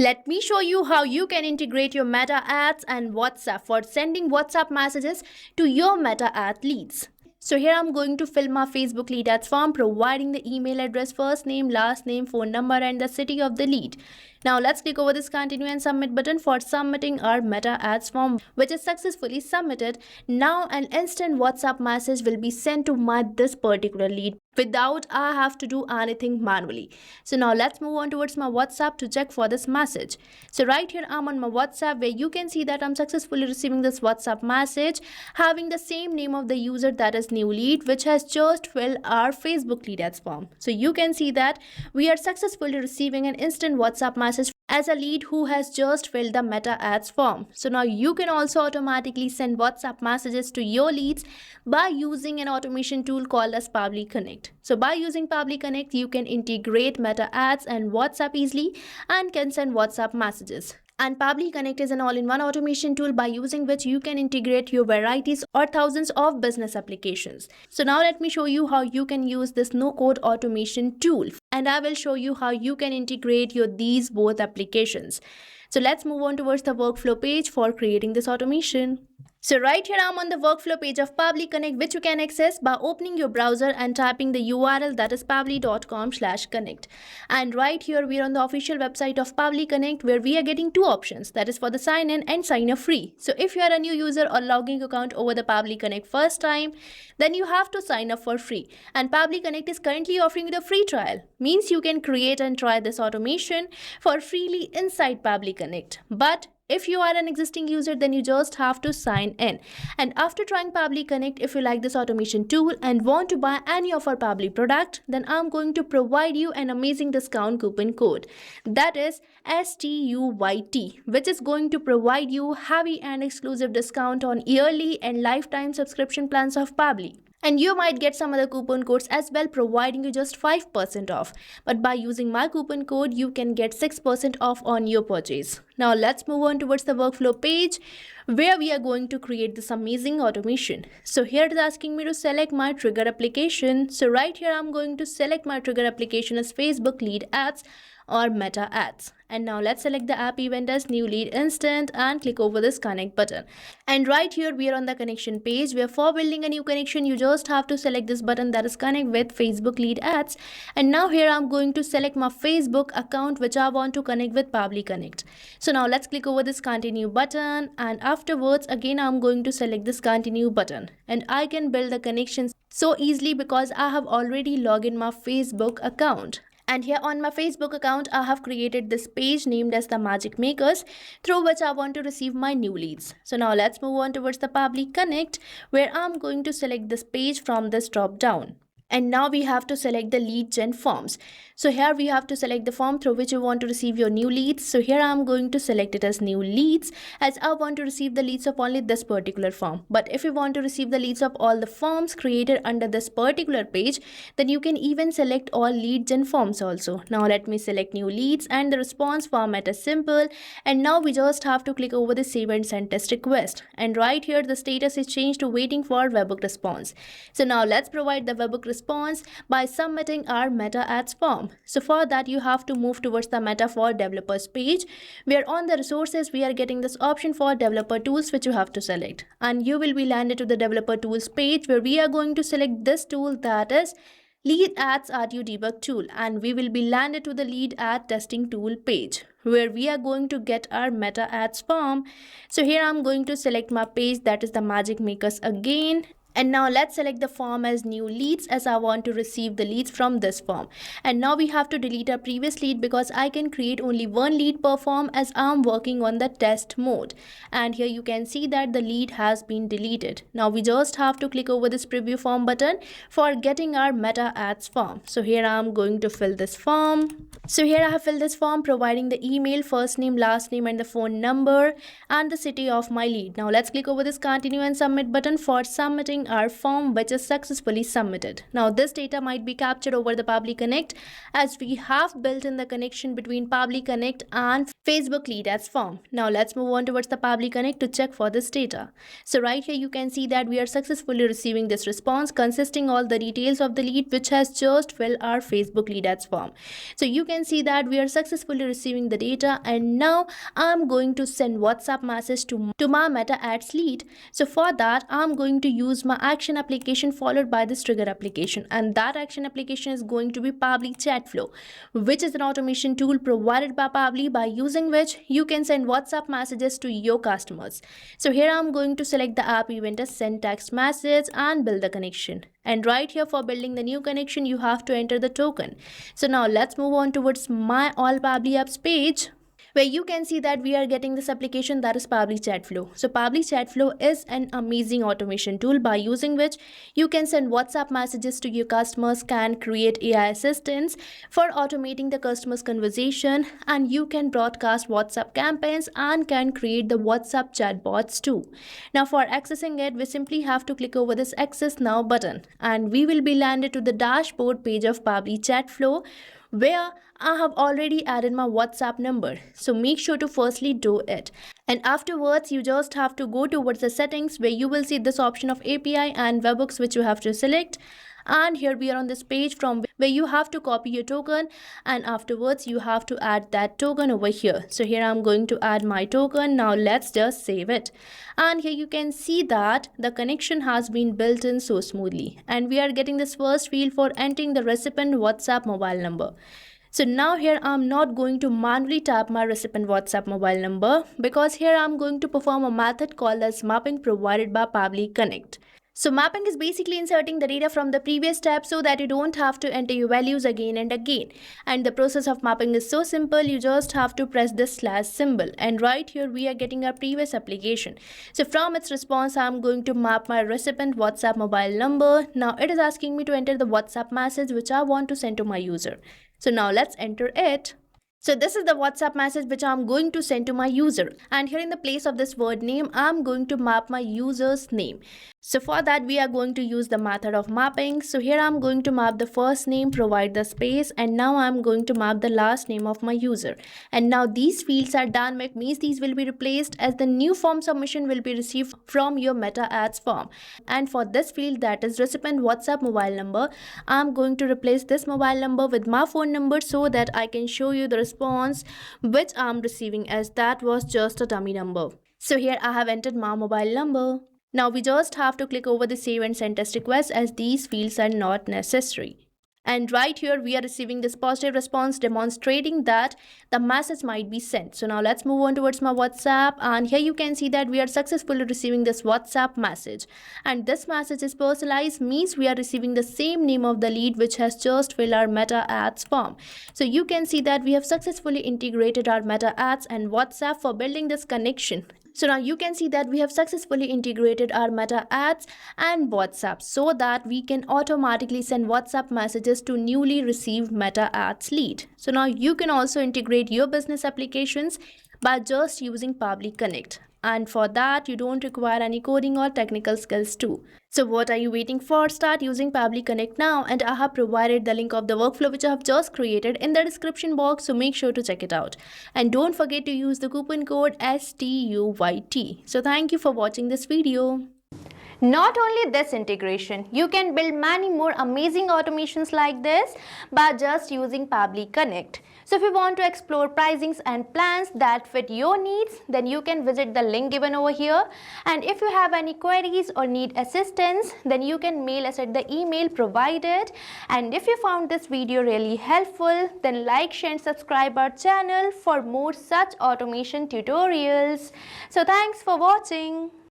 Let me show you how you can integrate your Meta ads and WhatsApp for sending WhatsApp messages to your Meta ad leads. So here I'm going to fill my Facebook lead ads form, providing the email address, first name, last name, phone number, and the city of the lead. Now let's click over this continue and submit button for submitting our Meta ads form, which is successfully submitted. Now an instant WhatsApp message will be sent to this particular lead without I have to do anything manually. So now let's move on towards my WhatsApp to check for this message. So right here I'm on my WhatsApp, where you can see that I'm successfully receiving this WhatsApp message having the same name of the user, that is new lead, which has just filled our Facebook lead ads form. So you can see that we are successfully receiving an instant WhatsApp message as a lead who has just filled the Meta ads form. So now you can also automatically send WhatsApp messages to your leads by using an automation tool called as Pabbly Connect. So by using Pabbly Connect, you can integrate Meta ads and WhatsApp easily and can send WhatsApp messages. And Pabbly Connect is an all-in-one automation tool by using which you can integrate your varieties or thousands of business applications. So now let me show you how you can use this no-code automation tool, and I will show you how you can integrate these both applications. So let's move on towards the workflow page for creating this automation. So right here I'm on the workflow page of Pabbly Connect, which you can access by opening your browser and typing the URL, that is pabbly.com/connect. And right here we are on the official website of Pabbly Connect, where we are getting two options, that is for the sign in and sign up free. So if you are a new user or logging account over the Pabbly Connect first time, then you have to sign up for free. And Pabbly Connect is currently offering you the free trial, means you can create and try this automation for freely inside Pabbly Connect. But if you are an existing user, then you just have to sign in. And after trying Pabbly Connect, if you like this automation tool and want to buy any of our Pabbly product, then I'm going to provide you an amazing discount coupon code, that is STUYT, which is going to provide you heavy and exclusive discount on yearly and lifetime subscription plans of Pabbly. And you might get some other coupon codes as well, providing you just 5% off. But by using my coupon code, you can get 6% off on your purchase. Now let's move on towards the workflow page, where we are going to create this amazing automation. So here it is asking me to select my trigger application. So right here I'm going to select my trigger application as Facebook lead ads or Meta ads. And now let's select the app event as new lead instant and click over this connect button. And right here we are on the connection page, where for building a new connection you just have to select this button, that is connect with Facebook lead ads. And now here I'm going to select my Facebook account which I want to connect with Pabbly Connect. So now let's click over this continue button, and afterwards again I'm going to select this continue button, and I can build the connections so easily because I have already logged in my Facebook account. And here on my Facebook account, I have created this page named as the Magic Makers, through which I want to receive my new leads. So now let's move on towards the Pabbly Connect, where I'm going to select this page from this drop down. And now we have to select the lead gen forms. So here we have to select the form through which you want to receive your new leads. So here I'm going to select it as new leads, as I want to receive the leads of only this particular form. But if you want to receive the leads of all the forms created under this particular page, then you can even select all lead gen forms also. Now let me select new leads, and the response format is simple. And now we just have to click over the save and send test request. And right here the status is changed to waiting for webhook response. So now let's provide the webhook response by submitting our Meta ads form. So for that you have to move towards the Meta for developers page, where on the resources we are getting this option for developer tools, which you have to select. And you will be landed to the developer tools page, where we are going to select this tool, that is lead ads RTU debug tool, and we will be landed to the lead ad testing tool page, where we are going to get our Meta ads form. So here I'm going to select my page, that is the Magic Makers again. And now let's select the form as new leads, as I want to receive the leads from this form. And now we have to delete our previous lead, because I can create only one lead per form as I'm working on the test mode. And here you can see that the lead has been deleted. Now we just have to click over this preview form button for getting our Meta ads form. So here I'm going to fill this form. So here I have filled this form, providing the email, first name, last name, and the phone number, and the city of my lead. Now let's click over this continue and submit button for submitting receiving our form which is successfully submitted. Now this data might be captured over the Pabbly Connect, as we have built in the connection between Pabbly Connect and Facebook lead ads form. Now let's move on towards the Pabbly Connect to check for this data. So right here you can see that we are successfully receiving this response consisting all the details of the lead which has just filled our Facebook lead ads form. So you can see that we are successfully receiving the data, and now I'm going to send WhatsApp message to my Meta Ads lead. So for that I'm going to use my action application followed by this trigger application, and that action application is going to be Pabbly Chat Flow, which is an automation tool provided by Pabbly, by using which you can send WhatsApp messages to your customers. So here I'm going to select the app event as send text message and build the connection. And right here for building the new connection you have to enter the token. So now let's move on towards my all Pabbly apps page, where you can see that we are getting this application that is Pabbly Chat Flow. So Pabbly Chat Flow is an amazing automation tool by using which you can send WhatsApp messages to your customers, can create AI assistants for automating the customer's conversation, and you can broadcast WhatsApp campaigns and can create the WhatsApp chatbots too. Now for accessing it, we simply have to click over this Access Now button, and we will be landed to the dashboard page of Pabbly Chat Flow, where I have already added my WhatsApp number. So make sure to firstly do it. And afterwards, you just have to go towards the settings, where you will see this option of API and webhooks which you have to select. And here we are on this page from where you have to copy your token, and afterwards you have to add that token over here. So here I'm going to add my token. Now let's just save it. And here you can see that the connection has been built in so smoothly, and we are getting this first field for entering the recipient WhatsApp mobile number. So now here I'm not going to manually tap my recipient WhatsApp mobile number, because here I'm going to perform a method called as mapping provided by Pabbly Connect. So mapping is basically inserting the data from the previous step so that you don't have to enter your values again and again. And the process of mapping is so simple, you just have to press this slash symbol, and right here we are getting our previous application. So from its response, I'm going to map my recipient WhatsApp mobile number. Now it is asking me to enter the WhatsApp message which I want to send to my user. So now let's enter it. So this is the WhatsApp message which I'm going to send to my user, and here in the place of this word name I'm going to map my user's name. So for that we are going to use the method of mapping. So here I'm going to map the first name, provide the space, and now I'm going to map the last name of my user. And now these fields are done, which means these will be replaced as the new form submission will be received from your Meta Ads form. And for this field, that is recipient WhatsApp mobile number, I'm going to replace this mobile number with my phone number so that I can show you the response which I'm receiving, as that was just a dummy number. So here I have entered my mobile number. Now we just have to click over the save and send test request, as these fields are not necessary. And right here we are receiving this positive response demonstrating that the message might be sent. So now let's move on towards my WhatsApp, and here you can see that we are successfully receiving this WhatsApp message, and this message is personalized, means we are receiving the same name of the lead which has just filled our Meta Ads form. So you can see that we have successfully integrated our Meta Ads and WhatsApp for building this connection. So now you can see that we have successfully integrated our Meta Ads and WhatsApp so that we can automatically send WhatsApp messages to newly received Meta Ads lead. So now you can also integrate your business applications by just using Pabbly Connect. And for that, you don't require any coding or technical skills too. So what are you waiting for? Start using Pabbly Connect now, and I have provided the link of the workflow which I have just created in the description box, so make sure to check it out. And don't forget to use the coupon code STUYT. So thank you for watching this video. Not only this integration, you can build many more amazing automations like this by just using Pabbly Connect. So if you want to explore pricings and plans that fit your needs, then you can visit the link given over here. And if you have any queries or need assistance, then you can mail us at the email provided. And if you found this video really helpful, then like, share and subscribe our channel for more such automation tutorials. So thanks for watching.